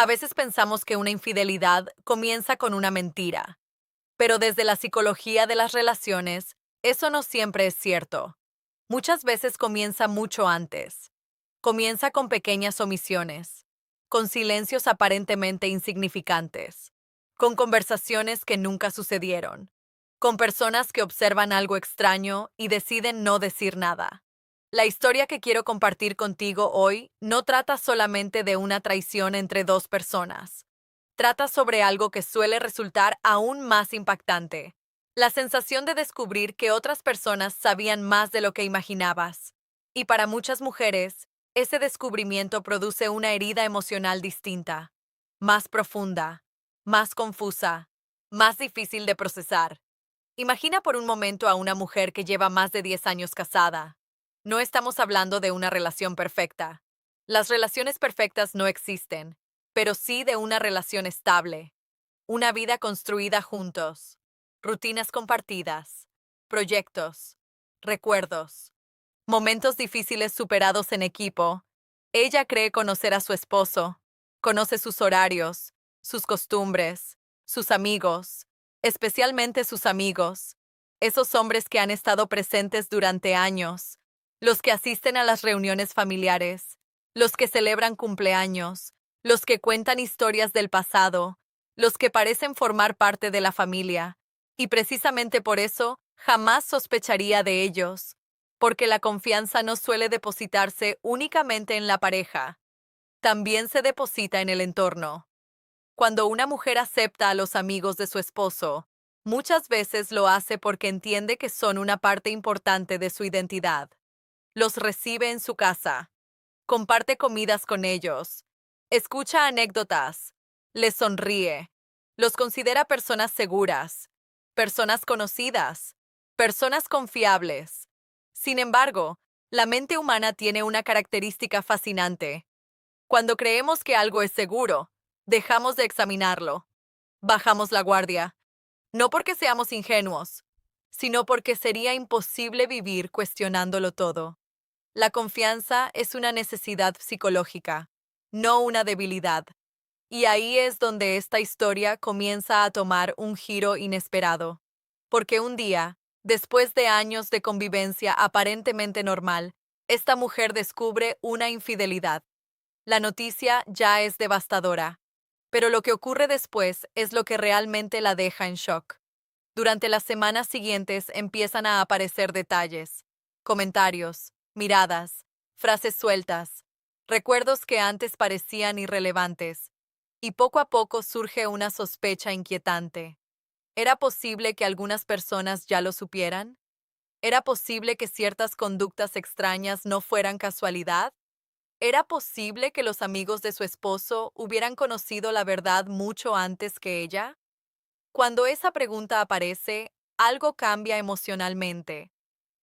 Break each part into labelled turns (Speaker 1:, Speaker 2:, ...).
Speaker 1: A veces pensamos que una infidelidad comienza con una mentira, pero desde la psicología de las relaciones, eso no siempre es cierto. Muchas veces comienza mucho antes. Comienza con pequeñas omisiones, con silencios aparentemente insignificantes, con conversaciones que nunca sucedieron, con personas que observan algo extraño y deciden no decir nada. La historia que quiero compartir contigo hoy no trata solamente de una traición entre dos personas. Trata sobre algo que suele resultar aún más impactante: la sensación de descubrir que otras personas sabían más de lo que imaginabas. Y para muchas mujeres, ese descubrimiento produce una herida emocional distinta, más profunda, más confusa, más difícil de procesar. Imagina por un momento a una mujer que lleva más de 10 años casada. No estamos hablando de una relación perfecta. Las relaciones perfectas no existen, pero sí de una relación estable, una vida construida juntos, rutinas compartidas, proyectos, recuerdos, momentos difíciles superados en equipo. Ella cree conocer a su esposo, conoce sus horarios, sus costumbres, sus amigos, especialmente sus amigos, esos hombres que han estado presentes durante años, los que asisten a las reuniones familiares, los que celebran cumpleaños, los que cuentan historias del pasado, los que parecen formar parte de la familia, y precisamente por eso jamás sospecharía de ellos, porque la confianza no suele depositarse únicamente en la pareja, también se deposita en el entorno. Cuando una mujer acepta a los amigos de su esposo, muchas veces lo hace porque entiende que son una parte importante de su identidad. Los recibe en su casa, comparte comidas con ellos, escucha anécdotas, les sonríe, los considera personas seguras, personas conocidas, personas confiables. Sin embargo, la mente humana tiene una característica fascinante. Cuando creemos que algo es seguro, dejamos de examinarlo, bajamos la guardia, no porque seamos ingenuos, sino porque sería imposible vivir cuestionándolo todo. La confianza es una necesidad psicológica, no una debilidad. Y ahí es donde esta historia comienza a tomar un giro inesperado. Porque un día, después de años de convivencia aparentemente normal, esta mujer descubre una infidelidad. La noticia ya es devastadora, pero lo que ocurre después es lo que realmente la deja en shock. Durante las semanas siguientes empiezan a aparecer detalles, comentarios, miradas, frases sueltas, recuerdos que antes parecían irrelevantes, y poco a poco surge una sospecha inquietante. ¿Era posible que algunas personas ya lo supieran? ¿Era posible que ciertas conductas extrañas no fueran casualidad? ¿Era posible que los amigos de su esposo hubieran conocido la verdad mucho antes que ella? Cuando esa pregunta aparece, algo cambia emocionalmente,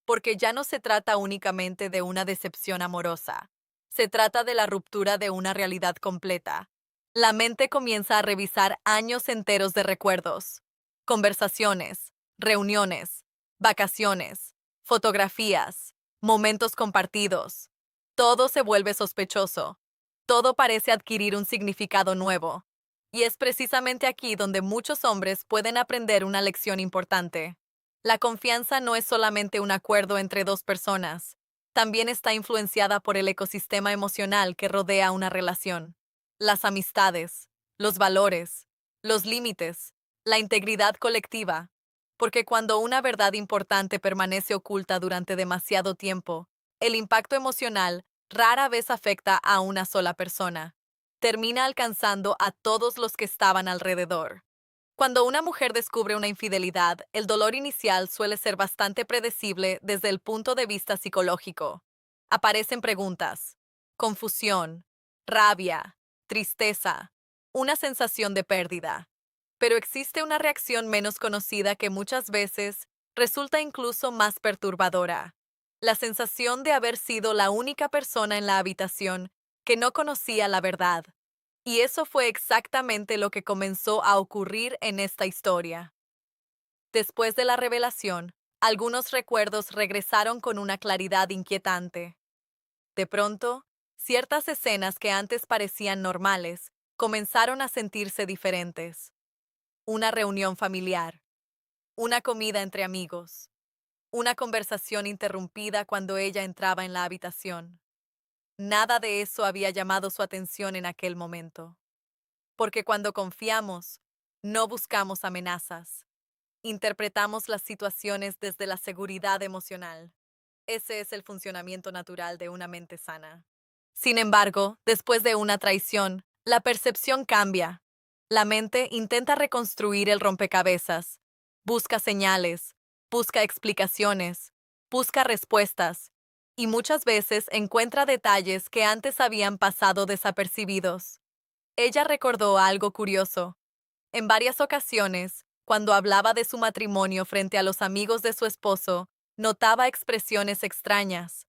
Speaker 1: porque ya no se trata únicamente de una decepción amorosa. Se trata de la ruptura de una realidad completa. La mente comienza a revisar años enteros de recuerdos, conversaciones, reuniones, vacaciones, fotografías, momentos compartidos. Todo se vuelve sospechoso. Todo parece adquirir un significado nuevo. Y es precisamente aquí donde muchos hombres pueden aprender una lección importante. La confianza no es solamente un acuerdo entre dos personas, también está influenciada por el ecosistema emocional que rodea una relación. Las amistades, los valores, los límites, la integridad colectiva. Porque cuando una verdad importante permanece oculta durante demasiado tiempo, el impacto emocional rara vez afecta a una sola persona. Termina alcanzando a todos los que estaban alrededor. Cuando una mujer descubre una infidelidad, el dolor inicial suele ser bastante predecible desde el punto de vista psicológico. Aparecen preguntas, confusión, rabia, tristeza, una sensación de pérdida. Pero existe una reacción menos conocida que muchas veces resulta incluso más perturbadora: la sensación de haber sido la única persona en la habitación que no conocía la verdad. Y eso fue exactamente lo que comenzó a ocurrir en esta historia. Después de la revelación, algunos recuerdos regresaron con una claridad inquietante. De pronto, ciertas escenas que antes parecían normales Comenzaron a sentirse diferentes. Una reunión familiar, una comida entre amigos, una conversación interrumpida cuando ella entraba en la habitación. Nada de eso había llamado su atención en aquel momento. Porque cuando confiamos, no buscamos amenazas. Interpretamos las situaciones desde la seguridad emocional. Ese es el funcionamiento natural de una mente sana. Sin embargo, después de una traición, la percepción cambia. La mente intenta reconstruir el rompecabezas, busca señales, busca explicaciones, busca respuestas, y muchas veces encuentra detalles que antes habían pasado desapercibidos. Ella recordó algo curioso. En varias ocasiones, cuando hablaba de su matrimonio frente a los amigos de su esposo, notaba expresiones extrañas.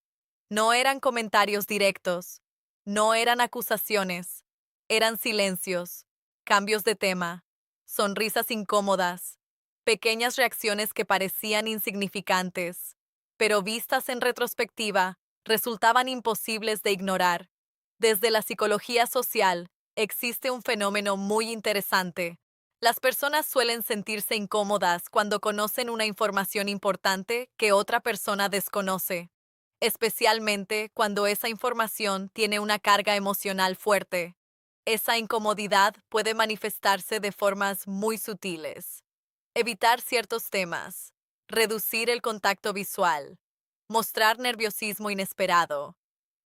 Speaker 1: No eran comentarios directos, no eran acusaciones, eran silencios, cambios de tema, sonrisas incómodas, pequeñas reacciones que parecían insignificantes, pero vistas en retrospectiva, resultaban imposibles de ignorar. Desde la psicología social, existe un fenómeno muy interesante. Las personas suelen sentirse incómodas cuando conocen una información importante que otra persona desconoce, especialmente cuando esa información tiene una carga emocional fuerte. Esa incomodidad puede manifestarse de formas muy sutiles. Evitar ciertos temas, reducir el contacto visual, mostrar nerviosismo inesperado,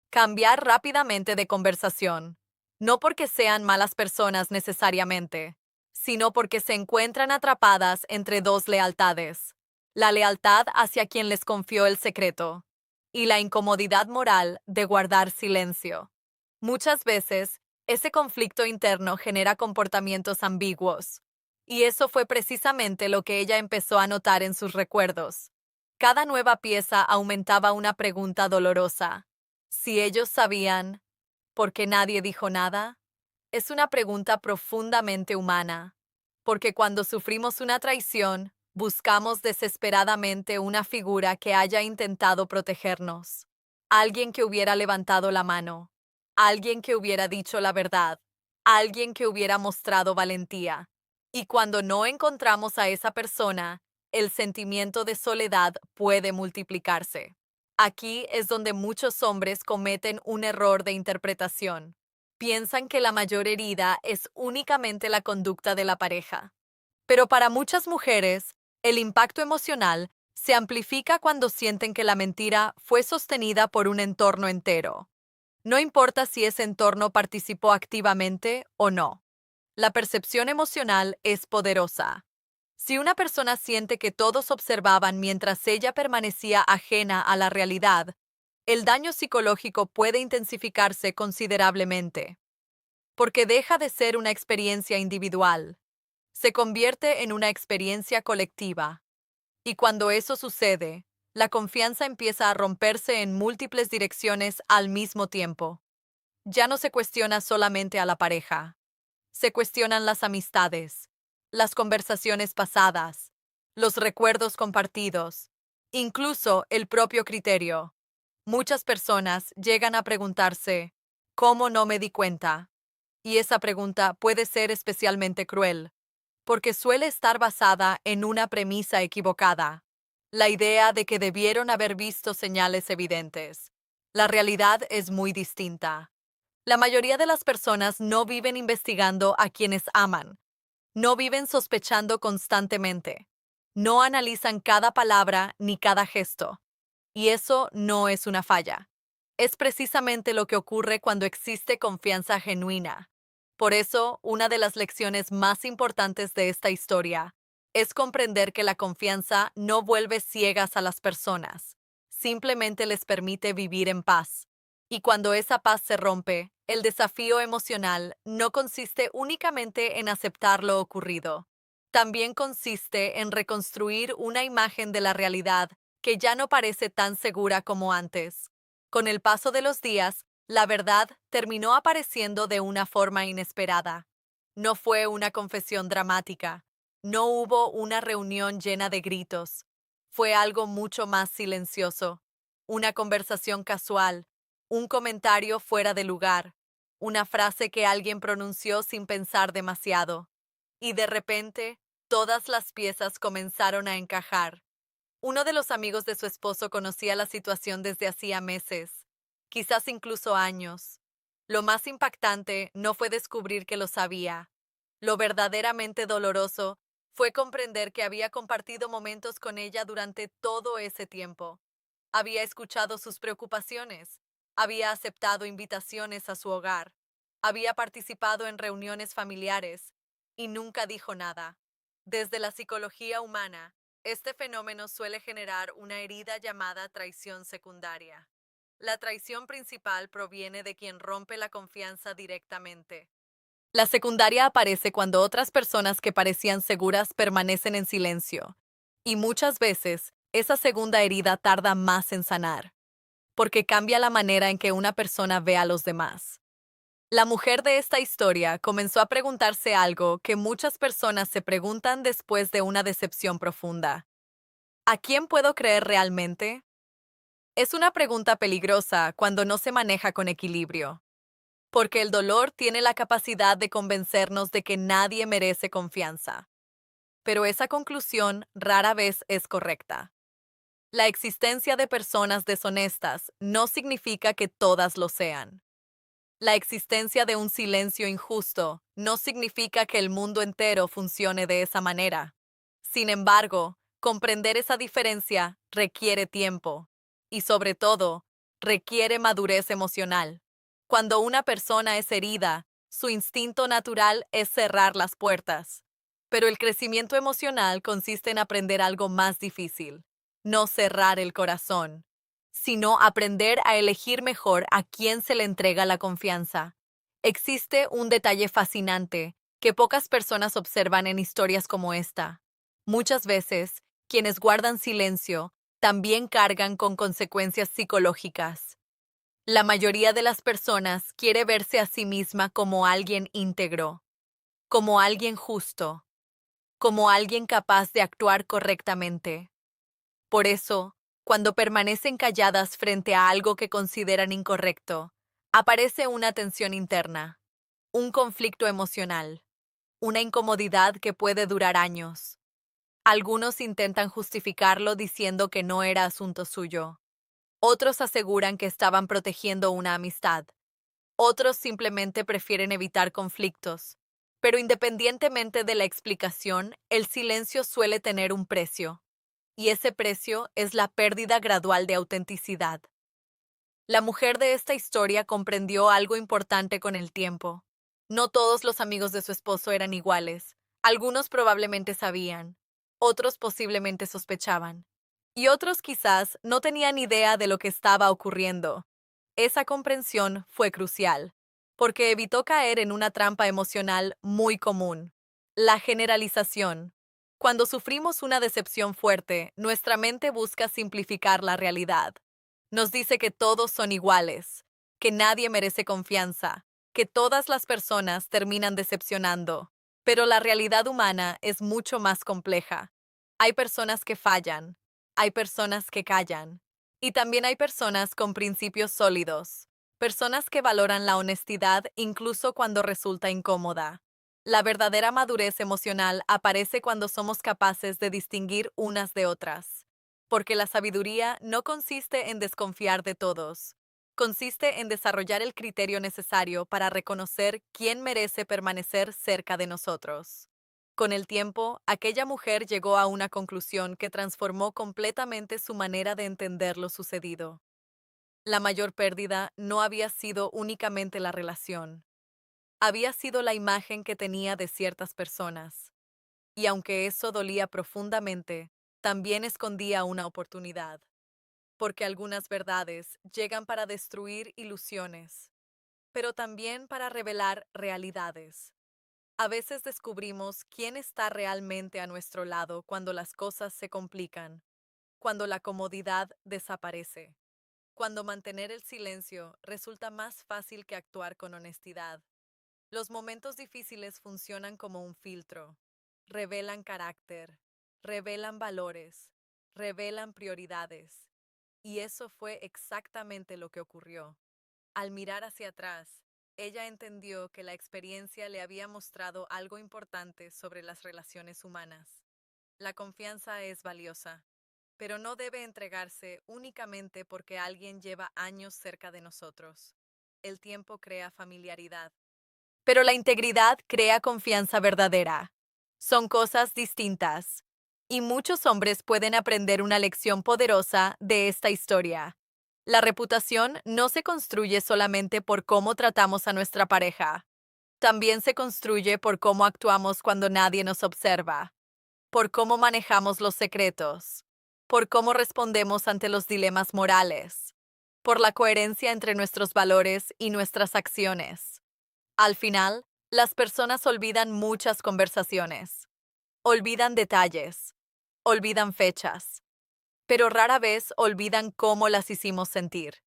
Speaker 1: cambiar rápidamente de conversación, no porque sean malas personas necesariamente, sino porque se encuentran atrapadas entre dos lealtades: la lealtad hacia quien les confió el secreto y la incomodidad moral de guardar silencio. Muchas veces, ese conflicto interno genera comportamientos ambiguos, y eso fue precisamente lo que ella empezó a notar en sus recuerdos. Cada nueva pieza aumentaba una pregunta dolorosa. Si ellos sabían, ¿por qué nadie dijo nada? Es una pregunta profundamente humana, porque cuando sufrimos una traición, buscamos desesperadamente una figura que haya intentado protegernos. Alguien que hubiera levantado la mano, alguien que hubiera dicho la verdad, alguien que hubiera mostrado valentía. Y cuando no encontramos a esa persona, el sentimiento de soledad puede multiplicarse. Aquí es donde muchos hombres cometen un error de interpretación. Piensan que la mayor herida es únicamente la conducta de la pareja. Pero para muchas mujeres, el impacto emocional se amplifica cuando sienten que la mentira fue sostenida por un entorno entero. No importa si ese entorno participó activamente o no. La percepción emocional es poderosa. Si una persona siente que todos observaban mientras ella permanecía ajena a la realidad, el daño psicológico puede intensificarse considerablemente, porque deja de ser una experiencia individual, se convierte en una experiencia colectiva. Y cuando eso sucede, la confianza empieza a romperse en múltiples direcciones al mismo tiempo. Ya no se cuestiona solamente a la pareja, se cuestionan las amistades, las conversaciones pasadas, los recuerdos compartidos, incluso el propio criterio. Muchas personas llegan a preguntarse, ¿cómo no me di cuenta? Y esa pregunta puede ser especialmente cruel, porque suele estar basada en una premisa equivocada: la idea de que debieron haber visto señales evidentes. La realidad es muy distinta. La mayoría de las personas no viven investigando a quienes aman, no viven sospechando constantemente, no analizan cada palabra ni cada gesto. Y eso no es una falla. Es precisamente lo que ocurre cuando existe confianza genuina. Por eso, una de las lecciones más importantes de esta historia es comprender que la confianza no vuelve ciegas a las personas, simplemente les permite vivir en paz. Y cuando esa paz se rompe, el desafío emocional no consiste únicamente en aceptar lo ocurrido. También consiste en reconstruir una imagen de la realidad que ya no parece tan segura como antes. Con el paso de los días, la verdad terminó apareciendo de una forma inesperada. No fue una confesión dramática, no hubo una reunión llena de gritos. Fue algo mucho más silencioso, una conversación casual, un comentario fuera de lugar, una frase que alguien pronunció sin pensar demasiado. Y de repente, todas las piezas comenzaron a encajar. Uno de los amigos de su esposo conocía la situación desde hacía meses, quizás incluso años. Lo más impactante no fue descubrir que lo sabía. Lo verdaderamente doloroso fue comprender que había compartido momentos con ella durante todo ese tiempo. Había escuchado sus preocupaciones, había aceptado invitaciones a su hogar, había participado en reuniones familiares y nunca dijo nada. Desde la psicología humana, este fenómeno suele generar una herida llamada traición secundaria. La traición principal proviene de quien rompe la confianza directamente. La secundaria aparece cuando otras personas que parecían seguras permanecen en silencio. Y muchas veces, esa segunda herida tarda más en sanar, porque cambia la manera en que una persona ve a los demás. La mujer de esta historia comenzó a preguntarse algo que muchas personas se preguntan después de una decepción profunda. ¿A quién puedo creer realmente? Es una pregunta peligrosa cuando no se maneja con equilibrio, porque el dolor tiene la capacidad de convencernos de que nadie merece confianza. Pero esa conclusión rara vez es correcta. La existencia de personas deshonestas no significa que todas lo sean. La existencia de un silencio injusto no significa que el mundo entero funcione de esa manera. Sin embargo, comprender esa diferencia requiere tiempo y, sobre todo, requiere madurez emocional. Cuando una persona es herida, su instinto natural es cerrar las puertas. Pero el crecimiento emocional consiste en aprender algo más difícil, no cerrar el corazón, sino aprender a elegir mejor a quién se le entrega la confianza. Existe un detalle fascinante que pocas personas observan en historias como esta. Muchas veces, quienes guardan silencio también cargan con consecuencias psicológicas. La mayoría de las personas quiere verse a sí misma como alguien íntegro, como alguien justo, como alguien capaz de actuar correctamente. Por eso, cuando permanecen calladas frente a algo que consideran incorrecto, aparece una tensión interna, un conflicto emocional, una incomodidad que puede durar años. Algunos intentan justificarlo diciendo que no era asunto suyo. Otros aseguran que estaban protegiendo una amistad. Otros simplemente prefieren evitar conflictos. Pero independientemente de la explicación, el silencio suele tener un precio. Y ese precio es la pérdida gradual de autenticidad. La mujer de esta historia comprendió algo importante con el tiempo. No todos los amigos de su esposo eran iguales. Algunos probablemente sabían, otros posiblemente sospechaban, y otros quizás no tenían idea de lo que estaba ocurriendo. Esa comprensión fue crucial, porque evitó caer en una trampa emocional muy común: la generalización. Cuando sufrimos una decepción fuerte, nuestra mente busca simplificar la realidad. Nos dice que todos son iguales, que nadie merece confianza, que todas las personas terminan decepcionando. Pero la realidad humana es mucho más compleja. Hay personas que fallan, hay personas que callan, y también hay personas con principios sólidos, personas que valoran la honestidad incluso cuando resulta incómoda. La verdadera madurez emocional aparece cuando somos capaces de distinguir unas de otras, porque la sabiduría no consiste en desconfiar de todos, consiste en desarrollar el criterio necesario para reconocer quién merece permanecer cerca de nosotros. Con el tiempo, aquella mujer llegó a una conclusión que transformó completamente su manera de entender lo sucedido. La mayor pérdida no había sido únicamente la relación, había sido la imagen que tenía de ciertas personas. Y aunque eso dolía profundamente, también escondía una oportunidad, porque algunas verdades llegan para destruir ilusiones, pero también para revelar realidades. A veces descubrimos quién está realmente a nuestro lado cuando las cosas se complican, cuando la comodidad desaparece, cuando mantener el silencio resulta más fácil que actuar con honestidad. Los momentos difíciles funcionan como un filtro. Revelan carácter, revelan valores, revelan prioridades. Y eso fue exactamente lo que ocurrió. Al mirar hacia atrás, Ella entendió que la experiencia le había mostrado algo importante sobre las relaciones humanas. La confianza es valiosa, pero no debe entregarse únicamente porque alguien lleva años cerca de nosotros. El tiempo crea familiaridad, pero la integridad crea confianza verdadera. Son cosas distintas. Y muchos hombres pueden aprender una lección poderosa de esta historia. La reputación no se construye solamente por cómo tratamos a nuestra pareja. También se construye por cómo actuamos cuando nadie nos observa, por cómo manejamos los secretos, por cómo respondemos ante los dilemas morales, por la coherencia entre nuestros valores y nuestras acciones. Al final, las personas olvidan muchas conversaciones, olvidan detalles, olvidan fechas, pero rara vez olvidan cómo las hicimos sentir.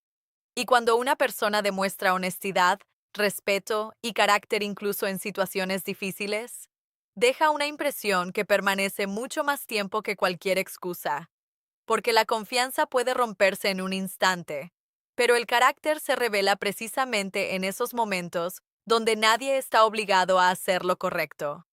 Speaker 1: Y cuando una persona demuestra honestidad, respeto y carácter incluso en situaciones difíciles, deja una impresión que permanece mucho más tiempo que cualquier excusa, porque la confianza puede romperse en un instante, pero el carácter se revela precisamente en esos momentos donde nadie está obligado a hacer lo correcto.